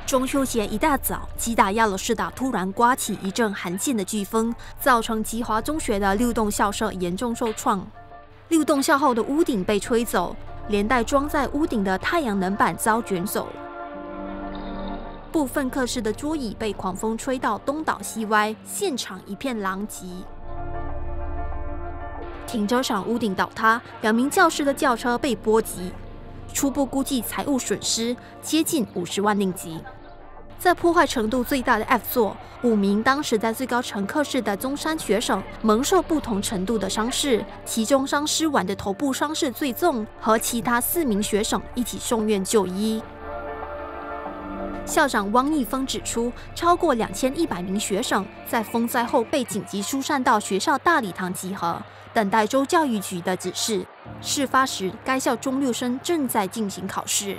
中秋节一大早，吉打亚罗士打突然刮起一阵罕见的飓风，造成吉华中学的6栋校舍严重受创。6栋校后的屋顶被吹走，连带装在屋顶的太阳能板遭卷走。部分课室的桌椅被狂风吹到东倒西歪，现场一片狼藉。停车场屋顶倒塌，2名教师的轿车被波及。 初步估计财务损失接近50万令吉。在破坏程度最大的 F 座，5名当时在最高乘客室的中山学生蒙受不同程度的伤势，其中伤尸丸的头部伤势最重，和其他4名学生一起送院就医。校长汪义峰指出，超过2100名学生在风灾后被紧急疏散到学校大礼堂集合，等待州教育局的指示。事发时，该校中6生正在进行考试。